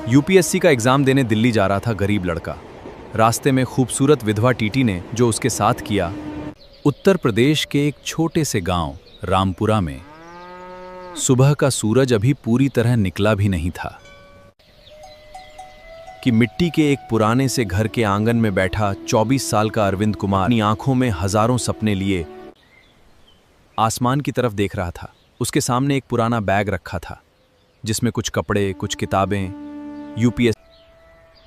UPSC का exam देने दिल्ली जा रहा था गरीब लड़का। रास्ते में खूबसूरत विधवा टीटी ने जो उसके साथ किया। उत्तर प्रदेश के एक छोटे से गांव रामपुरा में सुबह का सूरज अभी पूरी तरह निकला भी नहीं था कि मिट्टी के एक पुराने से घर के आंगन में बैठा 24 साल का अरविंद कुमार अपनी आंखों में हजारों सपने लिए आसमान की तरफ देख रहा था। उसके सामने एक पुराना बैग रखा था जिसमें कुछ कपड़े, कुछ किताबें, यूपीएस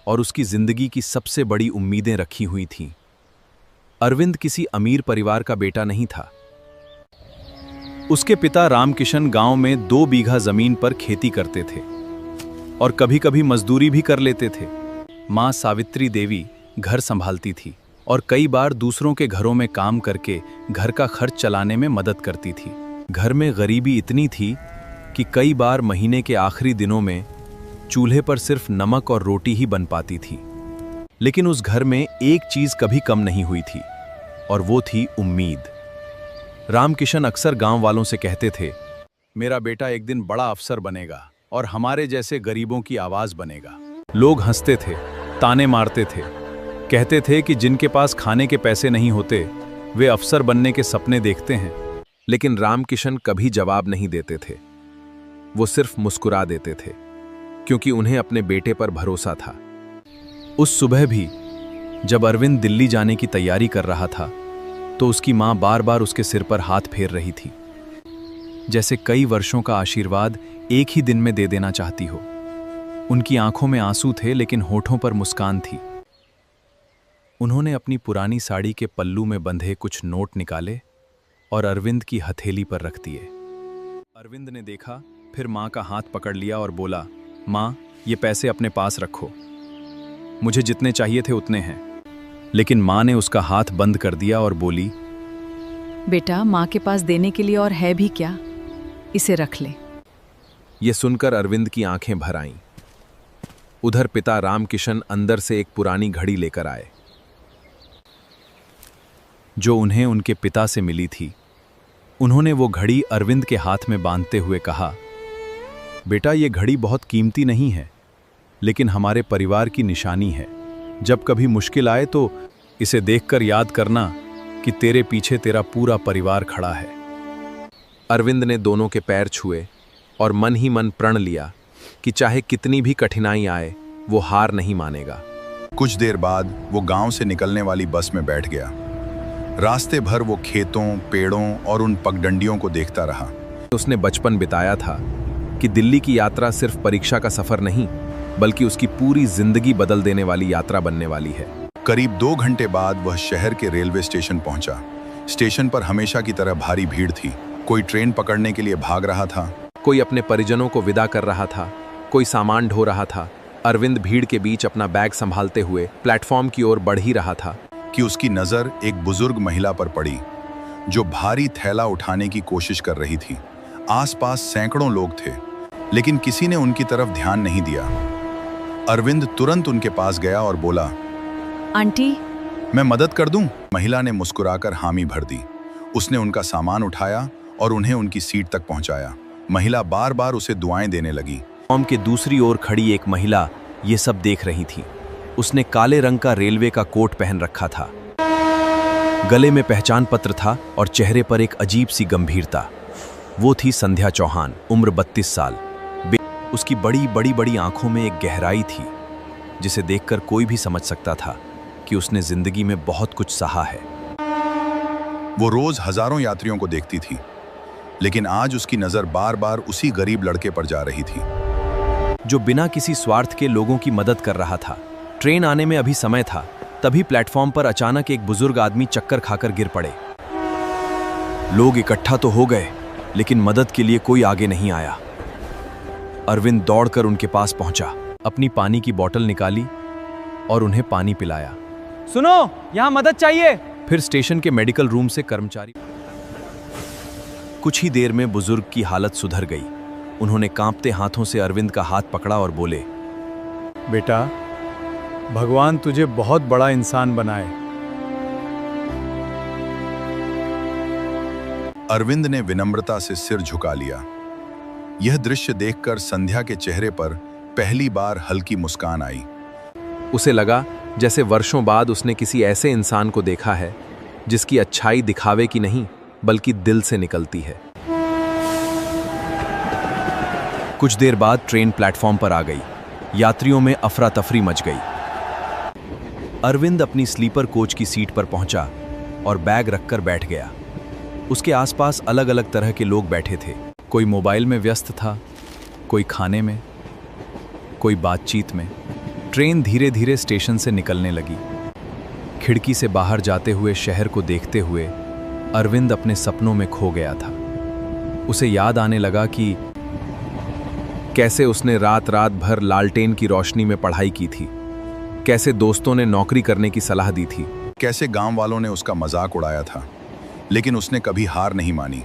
और उसकी जिंदगी की सबसे बड़ी उम्मीदें रखी हुई थीं। अरविंद किसी अमीर परिवार का बेटा नहीं था। उसके पिता रामकिशन गांव में 2 बीघा जमीन पर खेती करते थे और कभी-कभी मजदूरी भी कर लेते थे। मां सावित्री देवी घर संभालती थी और कई बार दूसरों के घरों में काम करके घर का खर्च चलाने में मदद करती थी। घर में गरीबी इतनी थी कि कई बार महीने के आखिरी दिनों में चूल्हे पर सिर्फ नमक और रोटी ही बन पाती थी। लेकिन उस घर में एक चीज कभी कम नहीं हुई थी और वो थी उम्मीद। रामकिशन अक्सर गांव वालों से कहते थे, मेरा बेटा एक दिन बड़ा अफसर बनेगा और हमारे जैसे गरीबों की आवाज बनेगा। लोग हंसते थे, ताने मारते थे, कहते थे कि जिनके पास खाने के पैसे नहीं होते वे अफसर बनने के सपने देखते हैं। लेकिन रामकिशन कभी जवाब नहीं देते थे। वो सिर्फ मुस्कुरा देते थे क्योंकि उन्हें अपने बेटे पर भरोसा था। उस सुबह भी जब अरविंद दिल्ली जाने की तैयारी कर रहा था तो उसकी मां बार बार उसके सिर पर हाथ फेर रही थी, जैसे कई वर्षों का आशीर्वाद एक ही दिन में दे देना चाहती हो। उनकी आंखों में आंसू थे लेकिन होठों पर मुस्कान थी। उन्होंने अपनी पुरानी साड़ी के पल्लू में बंधे कुछ नोट निकाले और अरविंद की हथेली पर रख दिए। अरविंद ने देखा, फिर मां का हाथ पकड़ लिया और बोला, मां, ये पैसे अपने पास रखो, मुझे जितने चाहिए थे उतने हैं। लेकिन मां ने उसका हाथ बंद कर दिया और बोली, बेटा, मां के पास देने के लिए और है भी क्या, इसे रख ले। ये सुनकर अरविंद की आंखें भर आईं। उधर पिता रामकिशन अंदर से एक पुरानी घड़ी लेकर आए जो उन्हें उनके पिता से मिली थी। उन्होंने वो घड़ी अरविंद के हाथ में बांधते हुए कहा, बेटा, ये घड़ी बहुत कीमती नहीं है लेकिन हमारे परिवार की निशानी है। जब कभी मुश्किल आए तो इसे देखकर याद करना कि तेरे पीछे तेरा पूरा परिवार खड़ा है। अरविंद ने दोनों के पैर छुए और मन ही मन प्रण लिया कि चाहे कितनी भी कठिनाई आए वो हार नहीं मानेगा। कुछ देर बाद वो गांव से निकलने वाली बस में बैठ गया। रास्ते भर वो खेतों, पेड़ों और उन पगडंडियों को देखता रहा। उसने बचपन बिताया था कि दिल्ली की यात्रा सिर्फ परीक्षा का सफर नहीं बल्कि उसकी पूरी जिंदगी बदल देने वाली यात्रा बनने वाली है। करीब 2 घंटे बाद वह शहर के रेलवे स्टेशन पहुंचा। स्टेशन पर हमेशा की तरह भारी भीड़ थी। कोई ट्रेन पकड़ने के लिए भाग रहा था, कोई अपने परिजनों को विदा कर रहा था, कोई सामान ढो रहा था। अरविंद भीड़ के बीच अपना बैग संभालते हुए प्लेटफॉर्म की ओर बढ़ ही रहा था कि उसकी नजर एक बुजुर्ग महिला पर पड़ी जो भारी थैला उठाने की कोशिश कर रही थी। आसपास सैकड़ों लोग थे लेकिन किसी ने उनकी तरफ ध्यान नहीं दिया। अरविंद तुरंत उनके पास गया और बोला, आंटी, मैं मदद कर दूं? महिला ने मुस्कुराकर हामी भर दी। उसने उनका सामान उठाया और उन्हें उनकी सीट तक पहुंचाया। महिला बार बार उसे दुआएं देने लगी। प्लेटफॉर्म के दूसरी ओर खड़ी एक महिला ये सब देख रही थी। उसने काले रंग का रेलवे का कोट पहन रखा था, गले में पहचान पत्र था और चेहरे पर एक अजीब सी गंभीरता। वो थी संध्या चौहान, उम्र 32 साल। उसकी बड़ी बड़ी बड़ी आंखों में एक गहराई थी जिसे देखकर कोई भी समझ सकता था कि उसने जिंदगी में बहुत कुछ सहा है। वो रोज हजारों यात्रियों को देखती थी लेकिन आज उसकी नजर बार बार उसी गरीब लड़के पर जा रही थी जो बिना किसी स्वार्थ के लोगों की मदद कर रहा था। ट्रेन आने में अभी समय था, तभी प्लेटफॉर्म पर अचानक एक बुजुर्ग आदमी चक्कर खाकर गिर पड़े। लोग इकट्ठा तो हो गए लेकिन मदद के लिए कोई आगे नहीं आया। अरविंद दौड़कर उनके पास पहुंचा, अपनी पानी की बोतल निकाली और उन्हें पानी पिलाया। सुनो, यहां मदद चाहिए। फिर स्टेशन के मेडिकल रूम से कर्मचारी। कुछ ही देर में बुजुर्ग की हालत सुधर गई। उन्होंने कांपते हाथों से अरविंद का हाथ पकड़ा और बोले, बेटा, भगवान तुझे बहुत बड़ा इंसान बनाए। अरविंद ने विनम्रता से सिर झुका लिया। यह दृश्य देखकर संध्या के चेहरे पर पहली बार हल्की मुस्कान आई। उसे लगा जैसे वर्षों बाद उसने किसी ऐसे इंसान को देखा है जिसकी अच्छाई दिखावे की नहीं बल्कि दिल से निकलती है। कुछ देर बाद ट्रेन प्लेटफॉर्म पर आ गई। यात्रियों में अफरा तफरी मच गई। अरविंद अपनी स्लीपर कोच की सीट पर पहुंचा और बैग रखकर बैठ गया। उसके आसपास अलग अलग तरह के लोग बैठे थे। कोई मोबाइल में व्यस्त था, कोई खाने में, कोई बातचीत में। ट्रेन धीरे धीरे स्टेशन से निकलने लगी। खिड़की से बाहर जाते हुए शहर को देखते हुए अरविंद अपने सपनों में खो गया था। उसे याद आने लगा कि कैसे उसने रात रात भर लालटेन की रोशनी में पढ़ाई की थी, कैसे दोस्तों ने नौकरी करने की सलाह दी थी, कैसे गांव वालों ने उसका मजाक उड़ाया था, लेकिन उसने कभी हार नहीं मानी।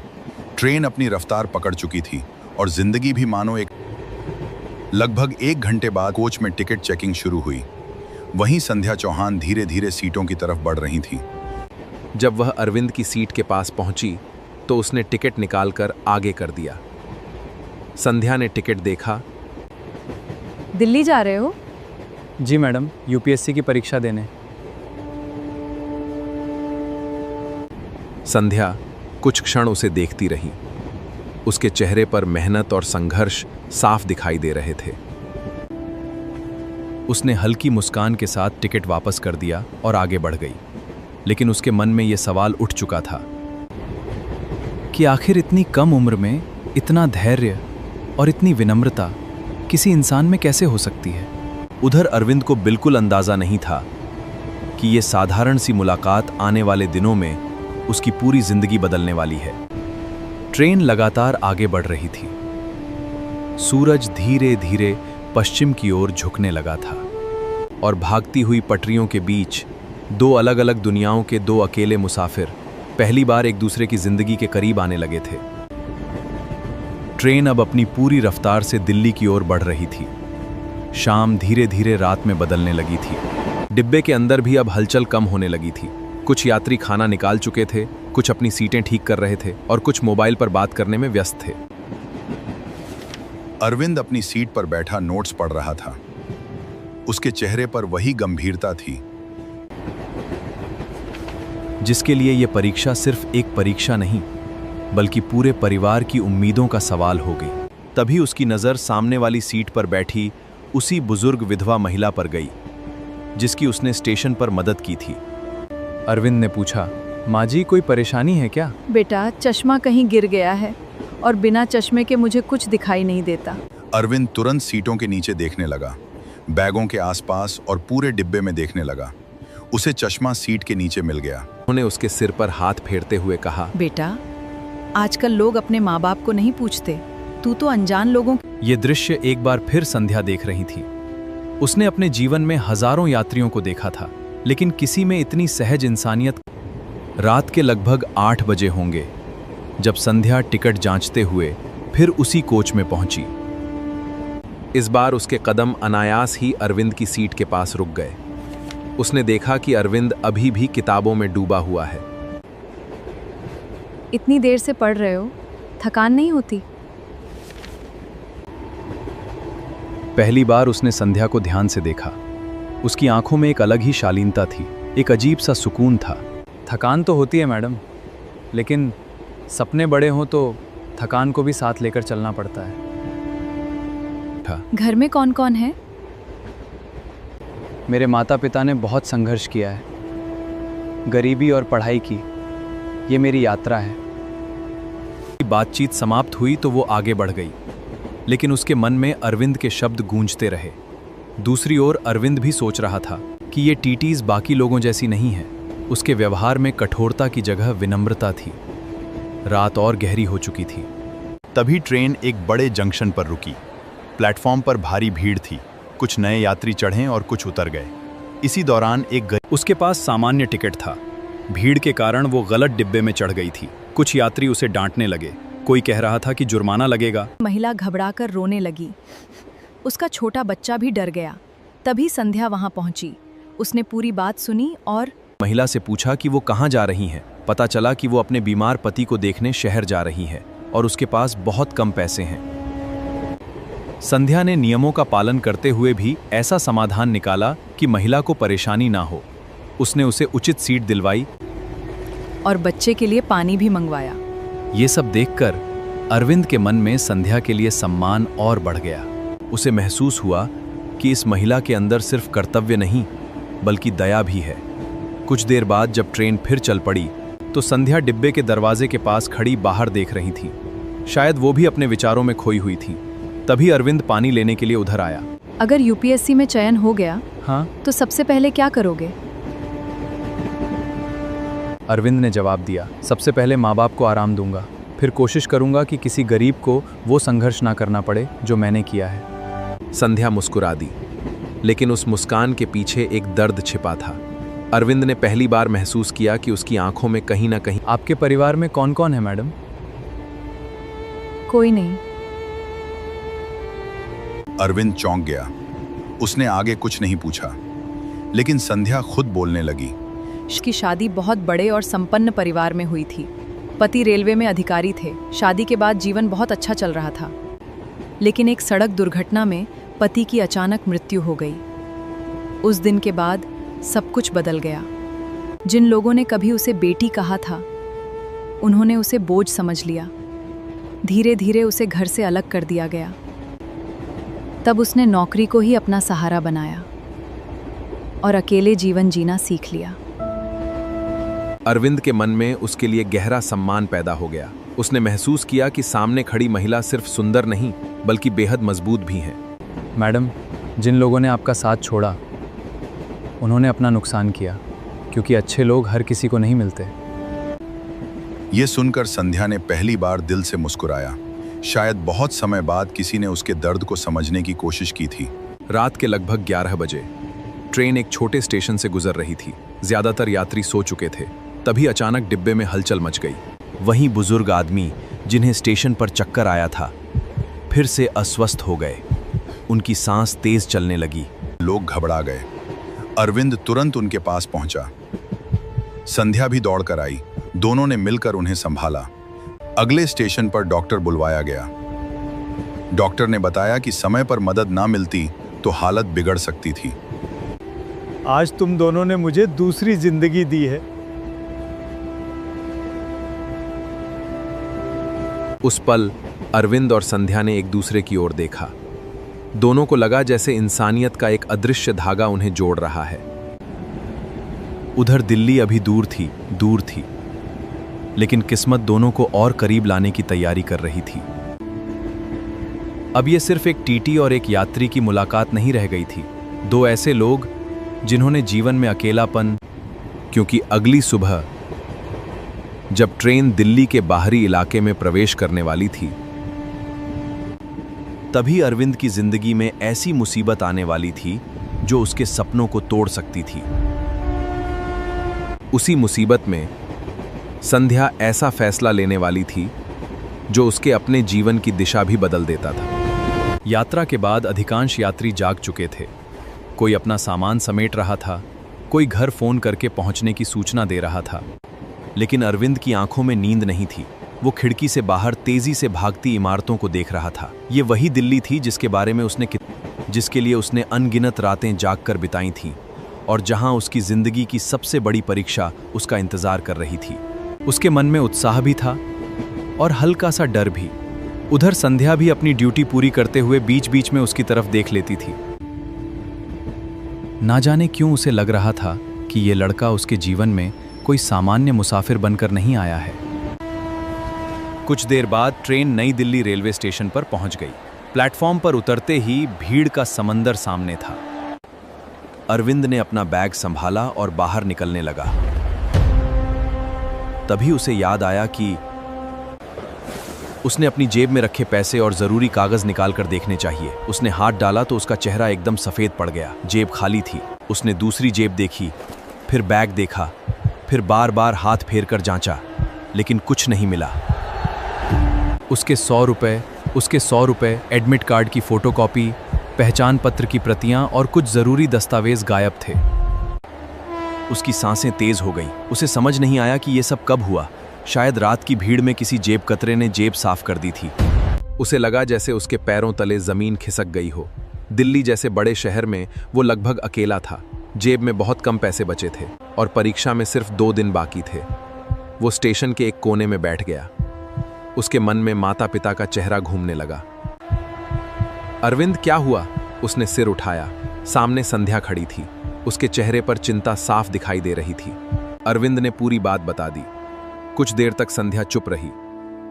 ट्रेन अपनी रफ्तार पकड़ चुकी थी और जिंदगी भी मानो एक। लगभग 1 घंटे बाद कोच में टिकट चेकिंग शुरू हुई। वहीं संध्या चौहान धीरे धीरे सीटों की तरफ बढ़ रही थी। जब वह अरविंद की सीट के पास पहुंची तो उसने टिकट निकालकर आगे कर दिया। संध्या ने टिकट देखा। दिल्ली जा रहे हो? जी मैडम, यूपीएससी की परीक्षा देने। संध्या कुछ क्षण उसे देखती रही। उसके चेहरे पर मेहनत और संघर्ष साफ दिखाई दे रहे थे। उसने हल्की मुस्कान के साथ टिकट वापस कर दिया और आगे बढ़ गई। लेकिन उसके मन में यह सवाल उठ चुका था कि आखिर इतनी कम उम्र में इतना धैर्य और इतनी विनम्रता किसी इंसान में कैसे हो सकती है। उधर अरविंद को बिल्कुल अंदाजा नहीं था कि यह साधारण सी मुलाकात आने वाले दिनों में उसकी पूरी जिंदगी बदलने वाली है। ट्रेन लगातार आगे बढ़ रही थी। सूरज धीरे धीरे पश्चिम की ओर झुकने लगा था और भागती हुई पटरियों के बीच 2 अलग अलग दुनियाओं के 2 अकेले मुसाफिर पहली बार एक दूसरे की जिंदगी के करीब आने लगे थे। ट्रेन अब अपनी पूरी रफ्तार से दिल्ली की ओर बढ़ रही थी। शाम धीरे धीरे रात में बदलने लगी थी। डिब्बे के अंदर भी अब हलचल कम होने लगी थी। कुछ यात्री खाना निकाल चुके थे, कुछ अपनी सीटें ठीक कर रहे थे और कुछ मोबाइल पर बात करने में व्यस्त थे। अरविंद अपनी सीट पर बैठा नोट्स पढ़ रहा था। उसके चेहरे पर वही गंभीरता थी जिसके लिए यह परीक्षा सिर्फ एक परीक्षा नहीं बल्कि पूरे परिवार की उम्मीदों का सवाल हो गई। तभी उसकी नज़र सामने वाली सीट पर बैठी उसी बुजुर्ग विधवा महिला पर गई जिसकी उसने स्टेशन पर मदद की थी। अरविंद ने पूछा, माँ जी कोई परेशानी है क्या? बेटा, चश्मा कहीं गिर गया है और बिना चश्मे के मुझे कुछ दिखाई नहीं देता। अरविंद तुरंत सीटों के नीचे देखने लगा, बैगों के आसपास और पूरे डिब्बे में देखने लगा। उसे चश्मा सीट के नीचे मिल गया। उन्होंने उसके सिर पर हाथ फेरते हुए कहा, बेटा, आजकल लोग अपने माँ बाप को नहीं पूछते, तू तो अनजान लोगों। ये दृश्य एक बार फिर संध्या देख रही थी। उसने अपने जीवन में हजारों यात्रियों को देखा था, लेकिन किसी में इतनी सहज इंसानियत। रात के लगभग 8 बजे होंगे जब संध्या टिकट जांचते हुए फिर उसी कोच में पहुंची। इस बार उसके कदम अनायास ही अरविंद की सीट के पास रुक गए। उसने देखा कि अरविंद अभी भी किताबों में डूबा हुआ है। इतनी देर से पढ़ रहे हो, थकान नहीं होती? पहली बार उसने संध्या को ध्यान से देखा। उसकी आंखों में एक अलग ही शालीनता थी, एक अजीब सा सुकून था। थकान तो होती है मैडम, लेकिन सपने बड़े हों तो थकान को भी साथ लेकर चलना पड़ता है। घर में कौन कौन है? मेरे माता पिता ने बहुत संघर्ष किया है, गरीबी और पढ़ाई की। ये मेरी यात्रा है। बातचीत समाप्त हुई तो वो आगे बढ़ गई, लेकिन उसके मन में अरविंद के शब्द गूंजते रहे। दूसरी ओर अरविंद भी सोच रहा था कि ये टीटीज बाकी लोगों जैसी नहीं है। उसके व्यवहार में कठोरता की जगह विनम्रता थी। रात और गहरी हो चुकी थी। तभी ट्रेन एक बड़े जंक्शन पर रुकी। प्लेटफॉर्म पर भारी भीड़ थी। कुछ नए यात्री चढ़े और कुछ उतर गए। इसी दौरान उसके पास सामान्य टिकट था। भीड़ के कारण वो गलत डिब्बे में चढ़ गई थी। कुछ यात्री उसे डांटने लगे। कोई कह रहा था कि जुर्माना लगेगा। महिला घबराकर रोने लगी। उसका छोटा बच्चा भी डर गया। तभी संध्या वहां पहुंची। उसने पूरी बात सुनी और महिला से पूछा कि वो कहाँ जा रही हैं। पता चला कि वो अपने बीमार पति को देखने शहर जा रही है और उसके पास बहुत कम पैसे हैं। संध्या ने नियमों का पालन करते हुए भी ऐसा समाधान निकाला कि महिला को परेशानी ना हो। उसने उसे उचित सीट दिलवाई और बच्चे के लिए पानी भी मंगवाया। ये सब देखकर अरविंद के मन में संध्या के लिए सम्मान और बढ़ गया। उसे महसूस हुआ कि इस महिला के अंदर सिर्फ कर्तव्य नहीं बल्कि दया भी है। कुछ देर बाद जब ट्रेन फिर चल पड़ी तो संध्या डिब्बे के दरवाजे के पास खड़ी बाहर देख रही थी। शायद वो भी अपने विचारों में खोई हुई थी। तभी अरविंद पानी लेने के लिए उधर आया। अगर यूपीएससी में चयन हो गया हाँ, तो सबसे पहले क्या करोगे? अरविंद ने जवाब दिया, सबसे पहले माँ बाप को आराम दूंगा, फिर कोशिश करूंगा कि किसी गरीब को वो संघर्ष ना करना पड़े जो मैंने किया है। संध्या मुस्कुरा दी, लेकिन उस मुस्कान के पीछे एक दर्द छिपा था। अरविंद ने पहली बार महसूस किया कि उसकी आंखों में कहीं ना कहीं। आपके परिवार में कौन कौन है मैडम? कोई नहीं। अरविंद चौंक गया। उसने आगे कुछ नहीं पूछा, लेकिन संध्या खुद बोलने लगी। की शादी बहुत बड़े और संपन्न परिवार में हुई थी। पति रेलवे में अधिकारी थे। शादी के बाद जीवन बहुत अच्छा चल रहा था, लेकिन एक सड़क दुर्घटना में पति की अचानक मृत्यु हो गई। उस दिन के बाद सब कुछ बदल गया। जिन लोगों ने कभी उसे बेटी कहा था, उन्होंने उसे बोझ समझ लिया। धीरे धीरे उसे घर से अलग कर दिया गया। तब उसने नौकरी को ही अपना सहारा बनाया और अकेले जीवन जीना सीख लिया। अरविंद के मन में उसके लिए गहरा सम्मान पैदा हो गया। उसने महसूस किया कि सामने खड़ी महिला सिर्फ सुंदर नहीं बल्कि बेहद मजबूत भी है। मैडम, जिन लोगों ने आपका साथ छोड़ा उन्होंने अपना नुकसान किया, क्योंकि अच्छे लोग हर किसी को नहीं मिलते। ये सुनकर संध्या ने पहली बार दिल से मुस्कुराया। शायद बहुत समय बाद किसी ने उसके दर्द को समझने की कोशिश की थी। रात के लगभग 11 बजे ट्रेन एक छोटे स्टेशन से गुजर रही थी। ज्यादातर यात्री सो चुके थे। तभी अचानक डिब्बे में हलचल मच गई। वहीं बुजुर्ग आदमी जिन्हें स्टेशन पर चक्कर आया था फिर से अस्वस्थ हो गए। उनकी सांस तेज चलने लगी। लोग घबरा गए। अरविंद तुरंत उनके पास पहुंचा। संध्या भी दौड़कर आई। दोनों ने मिलकर उन्हें संभाला। अगले स्टेशन पर डॉक्टर बुलवाया गया। डॉक्टर ने बताया कि समय पर मदद ना मिलती तो हालत बिगड़ सकती थी। आज तुम दोनों ने मुझे दूसरी जिंदगी दी है। उस पल अरविंद और संध्या ने एक दूसरे की ओर देखा। दोनों को लगा जैसे इंसानियत का एक अदृश्य धागा उन्हें जोड़ रहा है। उधर दिल्ली अभी दूर थी, लेकिन किस्मत दोनों को और करीब लाने की तैयारी कर रही थी। अब ये सिर्फ एक टीटी और एक यात्री की मुलाकात नहीं रह गई थी। दो ऐसे लोग जिन्होंने जीवन में अकेलापन, क्योंकि अगली सुबह जब ट्रेन दिल्ली के बाहरी इलाके में प्रवेश करने वाली थी, तभी अरविंद की जिंदगी में ऐसी मुसीबत आने वाली थी जो उसके सपनों को तोड़ सकती थी। उसी मुसीबत में संध्या ऐसा फैसला लेने वाली थी जो उसके अपने जीवन की दिशा भी बदल देता था। यात्रा के बाद अधिकांश यात्री जाग चुके थे। कोई अपना सामान समेट रहा था, कोई घर फोन करके पहुंचने की सूचना दे रहा था। लेकिन अरविंद की आंखों में नींद नहीं थी। वो खिड़की से बाहर तेजी से भागती इमारतों को देख रहा था। ये वही दिल्ली थी जिसके लिए उसने अनगिनत रातें जागकर बिताई थीं, और जहां उसकी जिंदगी की सबसे बड़ी परीक्षा उसका इंतजार कर रही थी। उसके मन में उत्साह भी था और हल्का सा डर भी। उधर संध्या भी अपनी ड्यूटी पूरी करते हुए बीच बीच में उसकी तरफ देख लेती थी। ना जाने क्यों उसे लग रहा था कि ये लड़का उसके जीवन में कोई सामान्य मुसाफिर बनकर नहीं आया है। कुछ देर बाद ट्रेन नई दिल्ली रेलवे स्टेशन पर पहुंच गई। प्लेटफॉर्म पर उतरते ही भीड़ का समंदर सामने था। अरविंद ने अपना बैग संभाला और बाहर निकलने लगा। तभी उसे याद आया कि उसने अपनी जेब में रखे पैसे और जरूरी कागज निकालकर देखने चाहिए। उसने हाथ डाला तो उसका चेहरा एकदम सफेद पड़ गया। जेब खाली थी। उसने दूसरी जेब देखी, फिर बैग देखा, फिर बार बार हाथ फेरकर जांचा, लेकिन कुछ नहीं मिला। उसके 100 रुपए, एडमिट कार्ड की फोटोकॉपी, पहचान पत्र की प्रतियां और कुछ जरूरी दस्तावेज गायब थे। उसकी सांसें तेज हो गईं। उसे समझ नहीं आया कि यह सब कब हुआ। शायद रात की भीड़ में किसी जेब कतरे ने जेब साफ कर दी थी। उसे लगा जैसे उसके पैरों तले जमीन खिसक गई हो। दिल्ली जैसे बड़े शहर में वो लगभग अकेला था। जेब में बहुत कम पैसे बचे थे और परीक्षा में सिर्फ 2 दिन बाकी थे। वो स्टेशन के एक कोने में बैठ गया। उसके मन में माता पिता का चेहरा घूमने लगा। अरविंद, क्या हुआ? उसने सिर उठाया। सामने संध्या खड़ी थी। उसके चेहरे पर चिंता साफ दिखाई दे रही थी। अरविंद ने पूरी बात बता दी। कुछ देर तक संध्या चुप रही।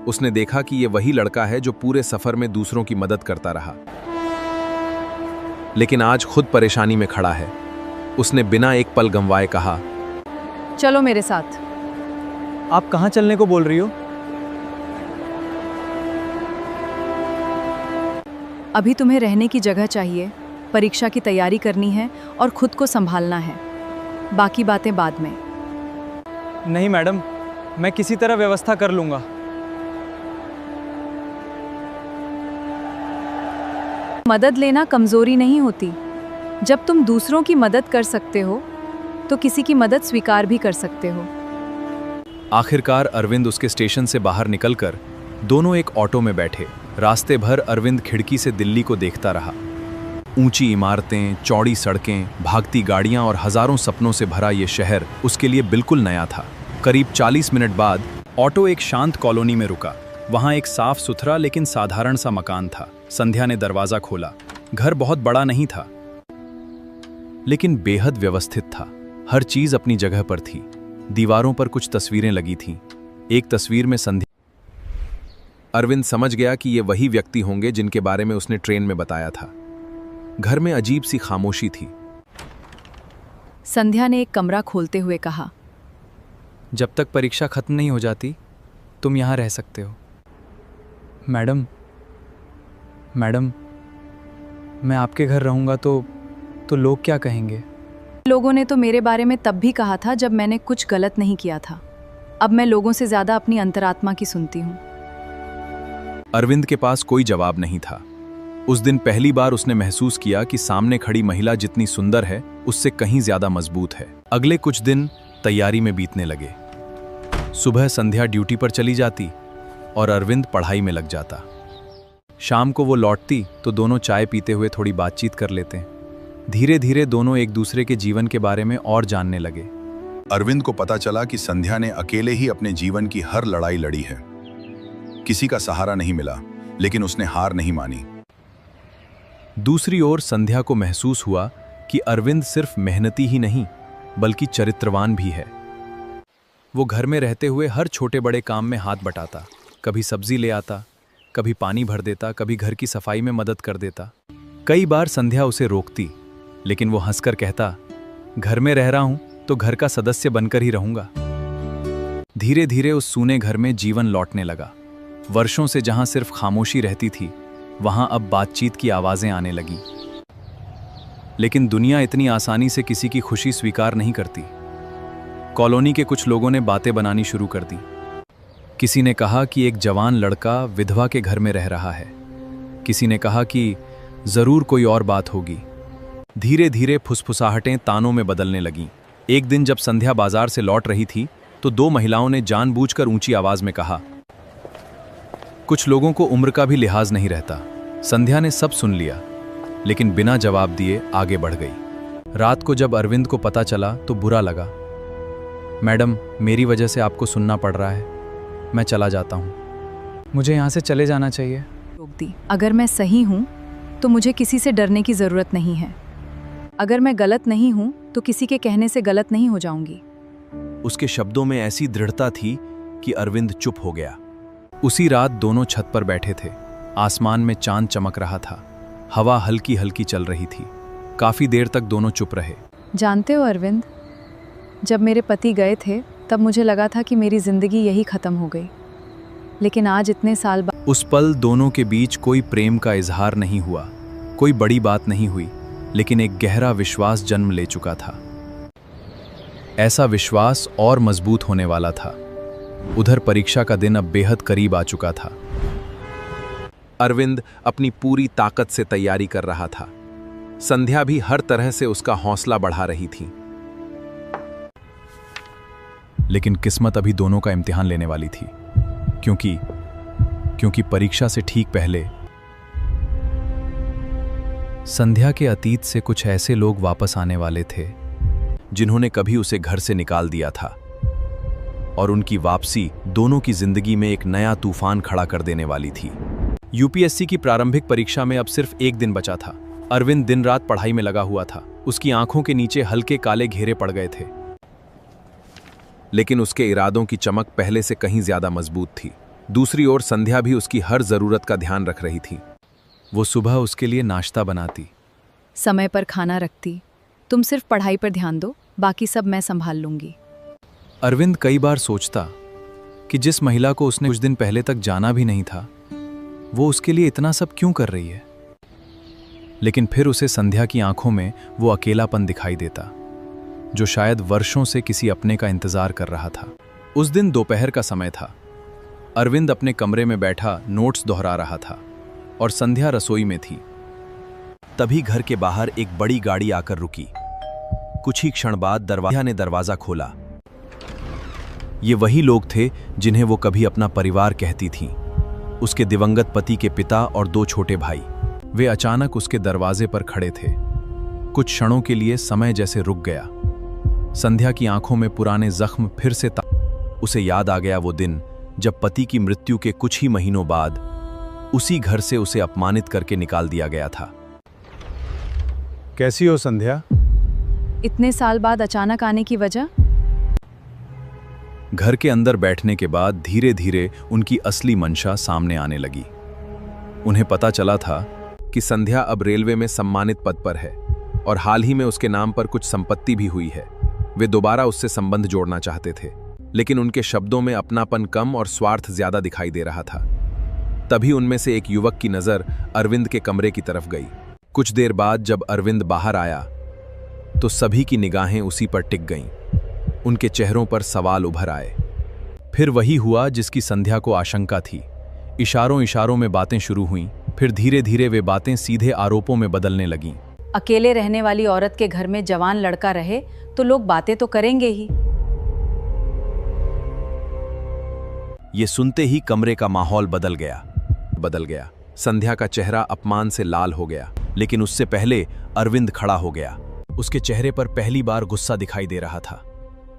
उसने देखा कि यह वही लड़का है जो पूरे सफर में दूसरों की मदद करता रहा, लेकिन आज खुद परेशानी में खड़ा है। उसने बिना एक पल गंवाए कहा, चलो मेरे साथ। आप कहाँ चलने को बोल रही हो? अभी तुम्हें रहने की जगह चाहिए, परीक्षा की तैयारी करनी है और खुद को संभालना है। बाकी बातें बाद में। नहीं मैडम, मैं किसी तरह व्यवस्था कर लूँगा। मदद लेना कमजोरी नहीं होती। जब तुम दूसरों की मदद कर सकते हो तो किसी की मदद स्वीकार भी कर सकते हो। आखिरकार अरविंद उसके स्टेशन से बाहर निकलकर दोनों एक ऑटो में बैठे। रास्ते भर अरविंद खिड़की से दिल्ली को देखता रहा। ऊंची इमारतें, चौड़ी सड़कें, भागती गाड़ियां और हजारों सपनों से भरा ये शहर उसके लिए बिल्कुल नया था। करीब 40 मिनट बाद ऑटो एक शांत कॉलोनी में रुका। वहां एक साफ सुथरा लेकिन साधारण सा मकान था। संध्या ने दरवाजा खोला। घर बहुत बड़ा नहीं था, लेकिन बेहद व्यवस्थित था। हर चीज अपनी जगह पर थी। दीवारों पर कुछ तस्वीरें लगी थीं। एक तस्वीर में संध्या। अरविंद समझ गया कि ये वही व्यक्ति होंगे जिनके बारे में उसने ट्रेन में बताया था। घर में अजीब सी खामोशी थी। संध्या ने एक कमरा खोलते हुए कहा, जब तक परीक्षा खत्म नहीं हो जाती तुम यहाँ रह सकते हो। मैडम, मैं आपके घर रहूँगा तो लोग क्या कहेंगे? लोगों ने तो मेरे बारे में तब भी कहा था जब मैंने कुछ गलत नहीं किया था। अब मैं लोगों से ज्यादा अपनी अंतरात्मा की सुनती हूँ। अरविंद के पास कोई जवाब नहीं था। उस दिन पहली बार उसने महसूस किया कि सामने खड़ी महिला जितनी सुंदर है उससे कहीं ज्यादा मजबूत है। अगले कुछ दिन तैयारी में बीतने लगे। सुबह संध्या ड्यूटी पर चली जाती और अरविंद पढ़ाई में लग जाता। शाम को वो लौटती तो दोनों चाय पीते हुए थोड़ी बातचीत कर लेते। धीरे धीरे दोनों एक दूसरे के जीवन के बारे में और जानने लगे। अरविंद को पता चला कि संध्या ने अकेले ही अपने जीवन की हर लड़ाई लड़ी है। किसी का सहारा नहीं मिला, लेकिन उसने हार नहीं मानी। दूसरी ओर संध्या को महसूस हुआ कि अरविंद सिर्फ मेहनती ही नहीं बल्कि चरित्रवान भी है। वो घर में रहते हुए हर छोटे बड़े काम में हाथ बटाता। कभी सब्जी ले आता, कभी पानी भर देता, कभी घर की सफाई में मदद कर देता। कई बार संध्या उसे रोकती, लेकिन वो हंसकर कहता, घर में रह रहा हूं तो घर का सदस्य बनकर ही रहूंगा। धीरे धीरे उस सूने घर में जीवन लौटने लगा। वर्षों से जहां सिर्फ खामोशी रहती थी, वहां अब बातचीत की आवाजें आने लगी। लेकिन दुनिया इतनी आसानी से किसी की खुशी स्वीकार नहीं करती। कॉलोनी के कुछ लोगों ने बातें बनानी शुरू कर दी। किसी ने कहा कि एक जवान लड़का विधवा के घर में रह रहा है। किसी ने कहा कि जरूर कोई और बात होगी। धीरे धीरे फुसफुसाहटें तानों में बदलने लगीं। एक दिन जब संध्या बाजार से लौट रही थी तो 2 महिलाओं ने जानबूझकर ऊंची आवाज में कहा, कुछ लोगों को उम्र का भी लिहाज नहीं रहता। संध्या ने सब सुन लिया, लेकिन बिना जवाब दिए आगे बढ़ गई। रात को जब अरविंद को पता चला तो बुरा लगा। मैडम, मेरी वजह से आपको सुनना पड़ रहा है। मैं चला जाता हूँ। मुझे यहाँ से चले जाना चाहिए। रोक दी। अगर मैं सही हूँ तो मुझे किसी से डरने की जरूरत नहीं है। अगर मैं गलत नहीं हूँ तो किसी के कहने से गलत नहीं हो जाऊंगी। उसके शब्दों में ऐसी दृढ़ता थी कि अरविंद चुप हो गया। उसी रात दोनों छत पर बैठे थे। आसमान में चांद चमक रहा था। हवा हल्की हल्की चल रही थी। काफी देर तक दोनों चुप रहे। जानते हो अरविंद, जब मेरे पति गए थे तब मुझे लगा था कि मेरी जिंदगी यही खत्म हो गई। लेकिन आज इतने साल बाद उस पल दोनों के बीच कोई प्रेम का इजहार नहीं हुआ, कोई बड़ी बात नहीं हुई, लेकिन एक गहरा विश्वास जन्म ले चुका था। ऐसा विश्वास और मजबूत होने वाला था। उधर परीक्षा का दिन अब बेहद करीब आ चुका था। अरविंद अपनी पूरी ताकत से तैयारी कर रहा था। संध्या भी हर तरह से उसका हौसला बढ़ा रही थी। लेकिन किस्मत अभी दोनों का इम्तिहान लेने वाली थी, क्योंकि क्योंकि परीक्षा से ठीक पहले संध्या के अतीत से कुछ ऐसे लोग वापस आने वाले थे जिन्होंने कभी उसे घर से निकाल दिया था, और उनकी वापसी दोनों की जिंदगी में एक नया तूफान खड़ा कर देने वाली थी। यूपीएससी की प्रारंभिक परीक्षा में अब सिर्फ एक दिन बचा था। अरविंद दिन रात पढ़ाई में लगा हुआ था। उसकी आंखों के नीचे हल्के काले घेरे पड़ गए थे, लेकिन उसके इरादों की चमक पहले से कहीं ज्यादा मजबूत थी। दूसरी ओर संध्या भी उसकी हर जरूरत का ध्यान रख रही थी। वो सुबह उसके लिए नाश्ता बनाती, समय पर खाना रखती। तुम सिर्फ पढ़ाई पर ध्यान दो, बाकी सब मैं संभाल लूंगी। अरविंद कई बार सोचता कि जिस महिला को उसने कुछ दिन पहले तक जाना भी नहीं था, वो उसके लिए इतना सब क्यों कर रही है। लेकिन फिर उसे संध्या की आंखों में वो अकेलापन दिखाई देता जो शायद वर्षों से किसी अपने का इंतजार कर रहा था। उस दिन दोपहर का समय था। अरविंद अपने कमरे में बैठा नोट्स दोहरा रहा था और संध्या रसोई में थी। तभी घर के बाहर एक बड़ी गाड़ी आकर रुकी। कुछ ही क्षण बाद दरवाजा ने दरवाजा खोला। ये वही लोग थे जिन्हें वो कभी अपना परिवार कहती थीं, उसके दिवंगत पति के पिता और 2 छोटे भाई। वे अचानक उसके दरवाजे पर खड़े थे। कुछ क्षणों के लिए समय जैसे रुक गया। संध्या की आंखों में पुराने जख्म फिर से उसे याद आ गया वो दिन जब पति की मृत्यु के कुछ ही महीनों बाद उसी घर से उसे अपमानित करके निकाल दिया गया था। कैसी हो संध्या? इतने साल बाद अचानक आने की वजह? घर के अंदर बैठने के बाद धीरे धीरे उनकी असली मंशा सामने आने लगी। उन्हें पता चला था कि संध्या अब रेलवे में सम्मानित पद पर है और हाल ही में उसके नाम पर कुछ संपत्ति भी हुई है। वे दोबारा उससे संबंध जोड़ना चाहते थे, लेकिन उनके शब्दों में अपनापन कम और स्वार्थ ज्यादा दिखाई दे रहा था। तभी उनमें से एक युवक की नजर अरविंद के कमरे की तरफ गई। कुछ देर बाद जब अरविंद बाहर आया तो सभी की निगाहें उसी पर टिक गईं। उनके चेहरों पर सवाल उभर आए। फिर वही हुआ जिसकी संध्या को आशंका थी। इशारों इशारों में बातें शुरू हुईं, फिर धीरे धीरे वे बातें सीधे आरोपों में बदलने लगीं। अकेले रहने वाली औरत के घर में जवान लड़का रहे तो लोग बातें तो करेंगे ही। ये सुनते ही कमरे का माहौल बदल गया। संध्या का चेहरा अपमान से लाल हो गया। लेकिन उससे पहले अरविंद खड़ा हो गया। उसके चेहरे पर पहली बार गुस्सा दिखाई दे रहा था।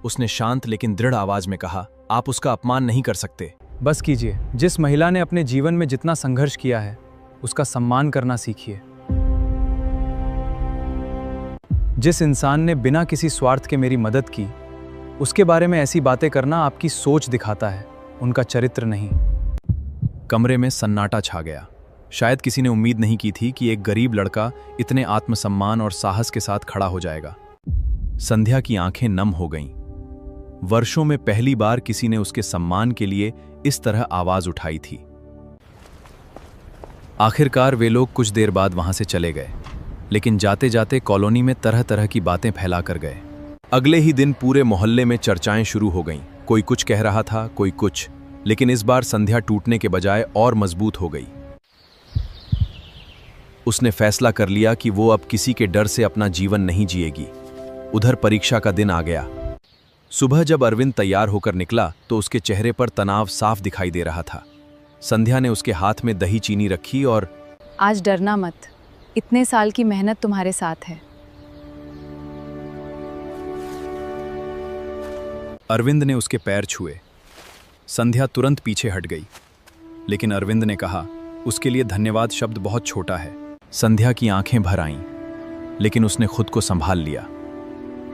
उसने शांत लेकिन दृढ़ आवाज में कहा, आप उसका अपमान नहीं कर सकते। बस कीजिए। जिस महिला ने अपने जीवन में जितना संघर्ष किया है उसका सम्मान करना सीखिए। जिस इंसान ने बिना किसी स्वार्थ के मेरी मदद की, उसके बारे में ऐसी बातें करना आपकी सोच दिखाता है, उनका चरित्र नहीं। कमरे में सन्नाटा छा गया। शायद किसी ने उम्मीद नहीं की थी कि एक गरीब लड़का इतने आत्मसम्मान और साहस के साथ खड़ा हो जाएगा। संध्या की आंखें नम हो गईं। वर्षों में पहली बार किसी ने उसके सम्मान के लिए इस तरह आवाज उठाई थी। आखिरकार वे लोग कुछ देर बाद वहां से चले गए, लेकिन जाते जाते कॉलोनी में तरह तरह की बातें फैला कर गए। अगले ही दिन पूरे मोहल्ले में चर्चाएं शुरू हो गईं। कोई कुछ कह रहा था, कोई कुछ, लेकिन इस बार संध्या टूटने के बजाय और मजबूत हो गई। उसने फैसला कर लिया कि वो अब किसी के डर से अपना जीवन नहीं जिएगी। उधर परीक्षा का दिन आ गया। सुबह जब अरविंद तैयार होकर निकला तो उसके चेहरे पर तनाव साफ दिखाई दे रहा था। संध्या ने उसके हाथ में दही चीनी रखी और आज डरना मत, इतने साल की मेहनत तुम्हारे साथ है। अरविंद ने उसके पैर छुए। संध्या तुरंत पीछे हट गई, लेकिन अरविंद ने कहा, उसके लिए धन्यवाद शब्द बहुत छोटा है। संध्या की आंखें भर आईं, लेकिन उसने खुद को संभाल लिया।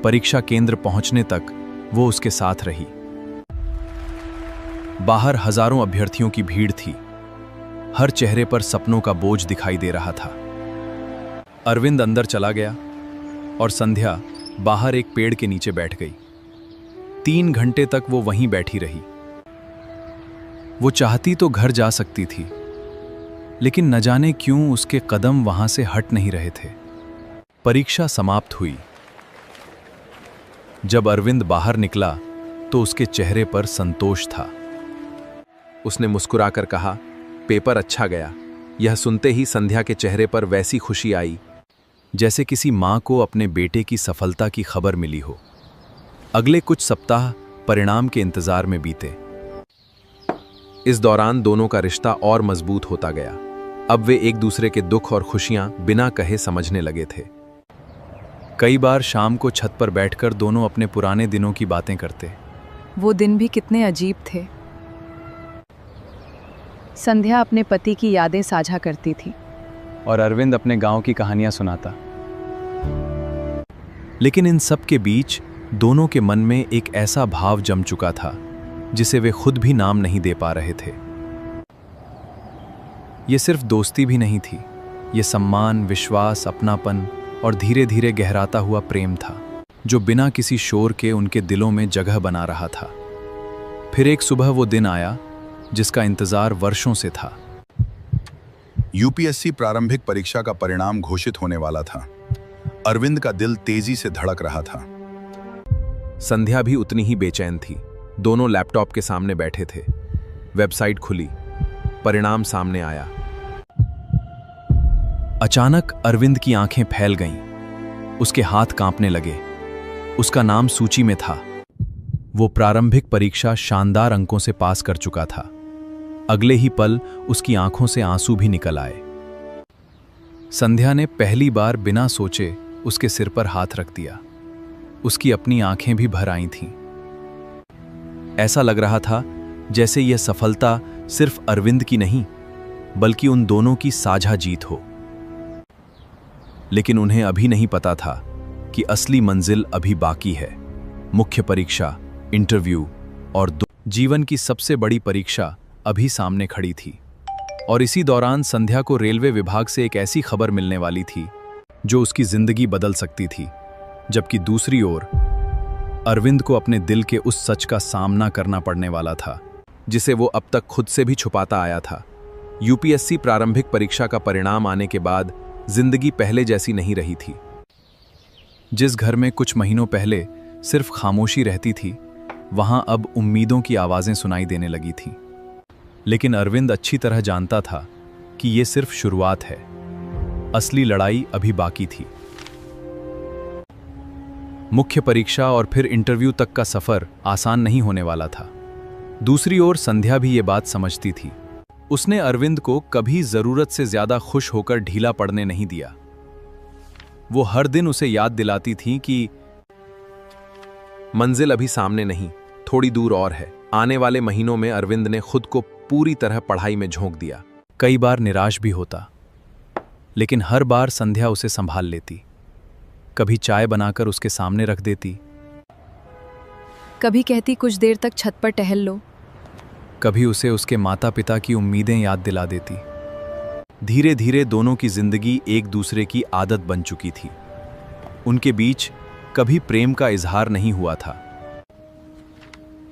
परीक्षा केंद्र पहुंचने तक वो उसके साथ रही। बाहर हजारों अभ्यर्थियों की भीड़ थी। हर चेहरे पर सपनों का बोझ दिखाई दे रहा था। अरविंद अंदर चला गया और संध्या बाहर एक पेड़ के नीचे बैठ गई। 3 घंटे तक वो वहीं बैठी रही। वो चाहती तो घर जा सकती थी, लेकिन न जाने क्यों उसके कदम वहां से हट नहीं रहे थे। परीक्षा समाप्त हुई। जब अरविंद बाहर निकला तो उसके चेहरे पर संतोष था। उसने मुस्कुराकर कहा, पेपर अच्छा गया। यह सुनते ही संध्या के चेहरे पर वैसी खुशी आई जैसे किसी मां को अपने बेटे की सफलता की खबर मिली हो। अगले कुछ सप्ताह परिणाम के इंतजार में बीते। इस दौरान दोनों का रिश्ता और मजबूत होता गया। अब वे एक दूसरे के दुख और खुशियां बिना कहे समझने लगे थे। कई बार शाम को छत पर बैठकर दोनों अपने पुराने दिनों की बातें करते। वो दिन भी कितने अजीब थे। संध्या अपने पति की यादें साझा करती थी और अरविंद अपने गांव की कहानियां सुनाता। लेकिन इन सब के बीच दोनों के मन में एक ऐसा भाव जम चुका था जिसे वे खुद भी नाम नहीं दे पा रहे थे। ये सिर्फ दोस्ती भी नहीं थी, ये सम्मान, विश्वास, अपनापन और धीरे धीरे गहराता हुआ प्रेम था जो बिना किसी शोर के उनके दिलों में जगह बना रहा था। फिर एक सुबह वो दिन आया जिसका इंतजार वर्षों से था। यूपीएससी प्रारंभिक परीक्षा का परिणाम घोषित होने वाला था। अरविंद का दिल तेजी से धड़क रहा था। संध्या भी उतनी ही बेचैन थी। दोनों लैपटॉप के सामने बैठे थे। वेबसाइट खुली, परिणाम सामने आया। अचानक अरविंद की आंखें फैल गईं। उसके हाथ कांपने लगे। उसका नाम सूची में था। वो प्रारंभिक परीक्षा शानदार अंकों से पास कर चुका था। अगले ही पल उसकी आंखों से आंसू भी निकल आए। संध्या ने पहली बार बिना सोचे उसके सिर पर हाथ रख दिया। उसकी अपनी आंखें भी भर आई थीं। ऐसा लग रहा था जैसे यह सफलता सिर्फ अरविंद की नहीं, बल्कि उन दोनों की साझा जीत हो। लेकिन उन्हें अभी नहीं पता था कि असली मंजिल अभी बाकी है। मुख्य परीक्षा, इंटरव्यू और जीवन की सबसे बड़ी परीक्षा अभी सामने खड़ी थी। और इसी दौरान संध्या को रेलवे विभाग से एक ऐसी खबर मिलने वाली थी जो उसकी जिंदगी बदल सकती थी। जबकि दूसरी ओर अरविंद को अपने दिल के उस सच का सामना करना पड़ने वाला था जिसे वो अब तक खुद से भी छुपाता आया था। यूपीएससी प्रारंभिक परीक्षा का परिणाम आने के बाद जिंदगी पहले जैसी नहीं रही थी। जिस घर में कुछ महीनों पहले सिर्फ खामोशी रहती थी, वहां अब उम्मीदों की आवाजें सुनाई देने लगी थीं। लेकिन अरविंद अच्छी तरह जानता था कि यह सिर्फ शुरुआत है। असली लड़ाई अभी बाकी थी। मुख्य परीक्षा और फिर इंटरव्यू तक का सफर आसान नहीं होने वाला था। दूसरी ओर संध्या भी ये बात समझती थी। उसने अरविंद को कभी जरूरत से ज्यादा खुश होकर ढीला पड़ने नहीं दिया। वो हर दिन उसे याद दिलाती थी कि मंजिल अभी सामने नहीं, थोड़ी दूर और है। आने वाले महीनों में अरविंद ने खुद को पूरी तरह पढ़ाई में झोंक दिया। कई बार निराश भी होता, लेकिन हर बार संध्या उसे संभाल लेती। कभी चाय बनाकर उसके सामने रख देती, कभी कहती कुछ देर तक छत पर टहल लो, कभी उसे उसके माता पिता की उम्मीदें याद दिला देती। धीरे धीरे दोनों की जिंदगी एक दूसरे की आदत बन चुकी थी। उनके बीच कभी प्रेम का इजहार नहीं हुआ था,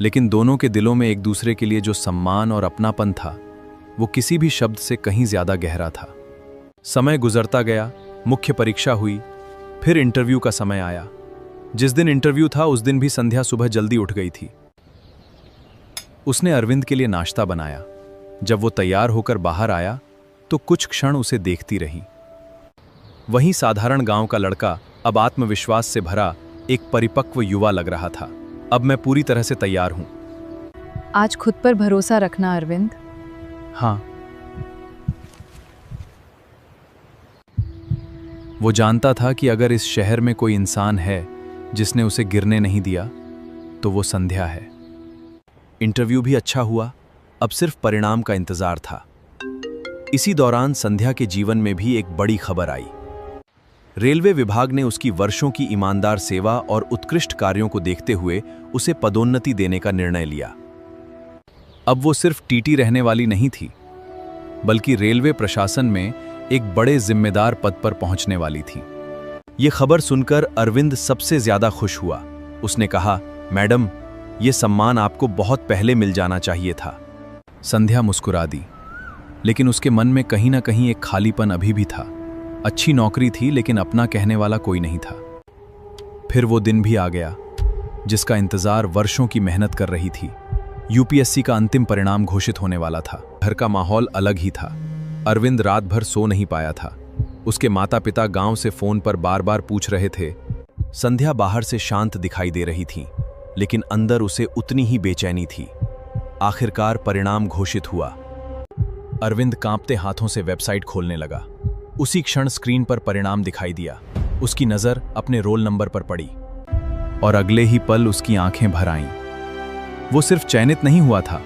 लेकिन दोनों के दिलों में एक दूसरे के लिए जो सम्मान और अपनापन था, वो किसी भी शब्द से कहीं ज्यादा गहरा था। समय गुजरता गया, मुख्य परीक्षा हुई, फिर इंटरव्यू का समय आया। जिस दिन इंटरव्यू था उस दिन भी संध्या सुबह जल्दी उठ गई थी। उसने अरविंद के लिए नाश्ता बनाया। जब वो तैयार होकर बाहर आया तो कुछ क्षण उसे देखती रही। वहीं साधारण गांव का लड़का अब आत्मविश्वास से भरा एक परिपक्व युवा लग रहा था। अब मैं पूरी तरह से तैयार हूं। आज खुद पर भरोसा रखना अरविंद। हाँ। वो जानता था कि अगर इस शहर में कोई इंसान है जिसने उसे गिरने नहीं दिया तो वो संध्या है। इंटरव्यू भी अच्छा हुआ, अब सिर्फ परिणाम का इंतजार था। इसी दौरान संध्या के जीवन में भी एक बड़ी खबर आई। रेलवे विभाग ने उसकी वर्षों की ईमानदार सेवा और उत्कृष्ट कार्यों को देखते हुए उसे पदोन्नति देने का निर्णय लिया। अब वो सिर्फ टीटी रहने वाली नहीं थी, बल्कि रेलवे प्रशासन में एक बड़े जिम्मेदार पद पर पहुंचने वाली थी। ये खबर सुनकर अरविंद सबसे ज्यादा खुश हुआ। उसने कहा, मैडम, ये सम्मान आपको बहुत पहले मिल जाना चाहिए था। संध्या मुस्कुरा दी, लेकिन उसके मन में कहीं ना कहीं एक खालीपन अभी भी था। अच्छी नौकरी थी, लेकिन अपना कहने वाला कोई नहीं था। फिर वो दिन भी आ गया जिसका इंतजार वर्षों की मेहनत कर रही थी। यूपीएससी का अंतिम परिणाम घोषित होने वाला था। घर का माहौल अलग ही था। अरविंद रात भर सो नहीं पाया था। उसके माता पिता गांव से फोन पर बार बार पूछ रहे थे। संध्या बाहर से शांत दिखाई दे रही थी, लेकिन अंदर उसे उतनी ही बेचैनी थी। आखिरकार परिणाम घोषित हुआ। अरविंद कांपते हाथों से वेबसाइट खोलने लगा। उसी क्षण स्क्रीन पर परिणाम दिखाई दिया। उसकी नजर अपने रोल नंबर पर पड़ी और अगले ही पल उसकी आंखें भर आईं। वो सिर्फ चयनित नहीं हुआ था,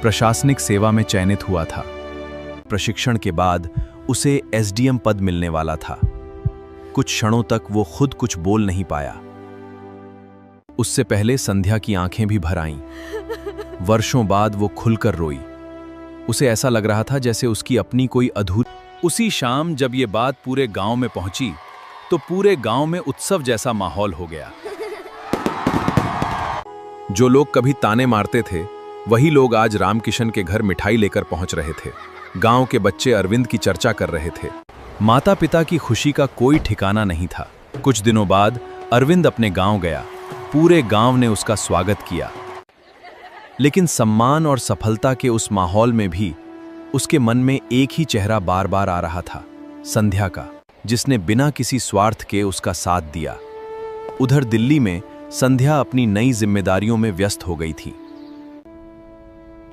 प्रशासनिक सेवा में चयनित हुआ था। प्रशिक्षण के बाद उसे एसडीएम पद मिलने वाला था। कुछ क्षणों तक वो खुद कुछ बोल नहीं पाया। उससे पहले संध्या की आंखें भी भर आईं। वर्षों बाद वो खुलकर रोई। उसे ऐसा लग रहा था जैसे उसकी अपनी कोई अधूरी। उसी शाम जब ये बात पूरे गांव में पहुंची तो पूरे गांव में उत्सव जैसा माहौल हो गया। जो लोग कभी ताने मारते थे वही लोग आज रामकिशन के घर मिठाई लेकर पहुंच रहे थे। गांव के बच्चे अरविंद की चर्चा कर रहे थे। माता पिता की खुशी का कोई ठिकाना नहीं था। कुछ दिनों बाद अरविंद अपने गांव गया। पूरे गांव ने उसका स्वागत किया। लेकिन सम्मान और सफलता के उस माहौल में भी उसके मन में एक ही चेहरा बार बार आ रहा था, संध्या का, जिसने बिना किसी स्वार्थ के उसका साथ दिया। उधर दिल्ली में संध्या अपनी नई जिम्मेदारियों में व्यस्त हो गई थी।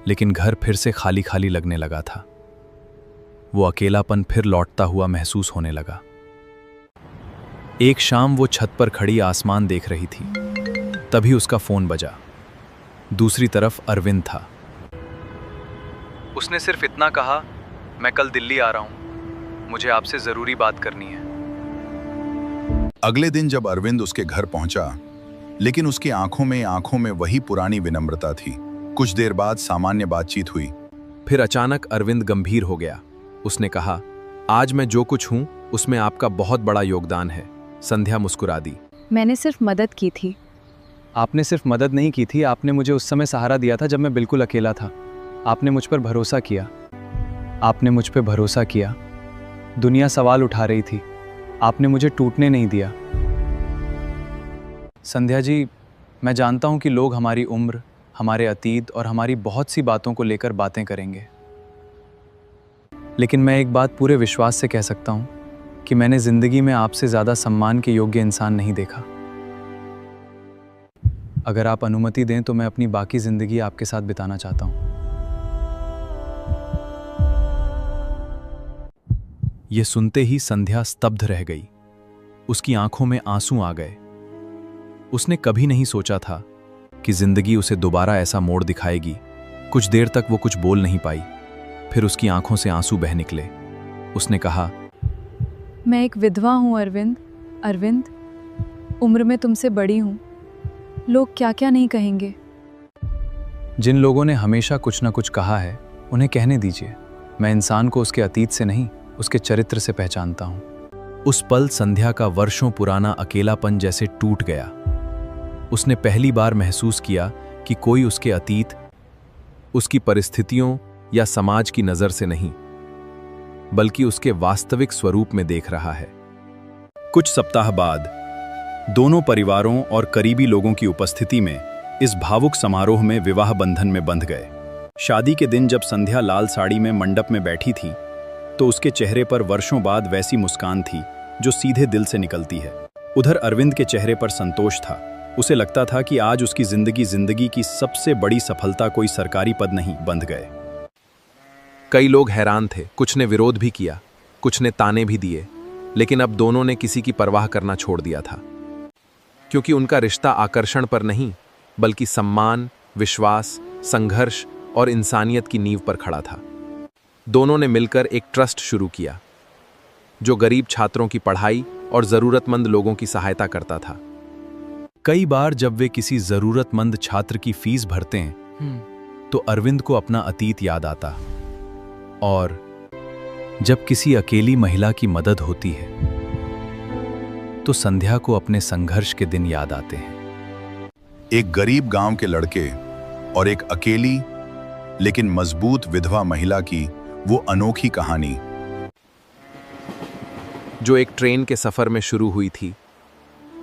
लेकिन घर फिर से खाली खाली लगने लगा था। वो अकेलापन फिर लौटता हुआ महसूस होने लगा। एक शाम वो छत पर खड़ी आसमान देख रही थी। तभी उसका फोन बजा। दूसरी तरफ अरविंद था। उसने सिर्फ इतना कहा, मैं कल दिल्ली आ रहा हूं, मुझे आपसे जरूरी बात करनी है। अगले दिन जब अरविंद उसके घर पहुंचा, लेकिन उसकी आंखों में वही पुरानी विनम्रता थी। कुछ देर बाद सामान्य बातचीत हुई। फिर अचानक अरविंद गंभीर हो गया। उसने कहा, आज मैं जो कुछ हूं उसमें आपका बहुत बड़ा योगदान है। संध्या मुस्कुरा दी। मैंने सिर्फ मदद की थी। आपने सिर्फ मदद नहीं की थी, आपने मुझे उस समय सहारा दिया था जब मैं बिल्कुल अकेला था। आपने मुझ पर भरोसा किया। आपने मुझ पर भरोसा किया। दुनिया सवाल उठा रही थी, आपने मुझे टूटने नहीं दिया। संध्या जी, मैं जानता हूं कि लोग हमारी उम्र, हमारे अतीत और हमारी बहुत सी बातों को लेकर बातें करेंगे, लेकिन मैं एक बात पूरे विश्वास से कह सकता हूं कि मैंने जिंदगी में आपसे ज़्यादा सम्मान के योग्य इंसान नहीं देखा। अगर आप अनुमति दें तो मैं अपनी बाकी ज़िंदगी आपके साथ बिताना चाहता हूं। यह सुनते ही संध्या स्तब्ध रह गई। उसकी आंखों में आंसू आ गए। उसने कभी नहीं सोचा था कि जिंदगी उसे दोबारा ऐसा मोड़ दिखाएगी। कुछ देर तक वो कुछ बोल नहीं पाई। फिर उसकी आंखों से आंसू बह निकले। उसने कहा, मैं एक विधवा हूँ अरविंद। अरविंद, उम्र में तुमसे बड़ी हूँ। लोग क्या क्या नहीं कहेंगे। जिन लोगों ने हमेशा कुछ ना कुछ कहा है उन्हें कहने दीजिए। मैं इंसान को उसके अतीत से नहीं, उसके चरित्र से पहचानता हूँ। उस पल संध्या का वर्षों पुराना अकेलापन जैसे टूट गया। उसने पहली बार महसूस किया कि कोई उसके अतीत, उसकी परिस्थितियों या समाज की नज़र से नहीं, बल्कि उसके वास्तविक स्वरूप में देख रहा है। कुछ सप्ताह बाद दोनों परिवारों और करीबी लोगों की उपस्थिति में इस भावुक समारोह में विवाह बंधन में बंध गए। शादी के दिन जब संध्या लाल साड़ी में मंडप में बैठी थी तो उसके चेहरे पर वर्षों बाद वैसी मुस्कान थी जो सीधे दिल से निकलती है। उधर अरविंद के चेहरे पर संतोष था। उसे लगता था कि आज उसकी जिंदगी की सबसे बड़ी सफलता कोई सरकारी पद नहीं, बंध गए। कई लोग हैरान थे। कुछ ने विरोध भी किया, कुछ ने ताने भी दिए, लेकिन अब दोनों ने किसी की परवाह करना छोड़ दिया था, क्योंकि उनका रिश्ता आकर्षण पर नहीं बल्कि सम्मान, विश्वास, संघर्ष और इंसानियत की नींव पर खड़ा था। दोनों ने मिलकर एक ट्रस्ट शुरू किया जो गरीब छात्रों की पढ़ाई और जरूरतमंद लोगों की सहायता करता था। कई बार जब वे किसी जरूरतमंद छात्र की फीस भरते हैं तो अरविंद को अपना अतीत याद आता, और जब किसी अकेली महिला की मदद होती है तो संध्या को अपने संघर्ष के दिन याद आते हैं। एक गरीब गांव के लड़के और एक अकेली लेकिन मजबूत विधवा महिला की वो अनोखी कहानी, जो एक ट्रेन के सफर में शुरू हुई थी,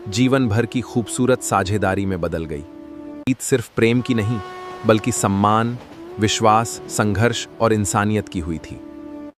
जीवन भर की खूबसूरत साझेदारी में बदल गई। गीत सिर्फ प्रेम की नहीं बल्कि सम्मान, विश्वास, संघर्ष और इंसानियत की हुई थी।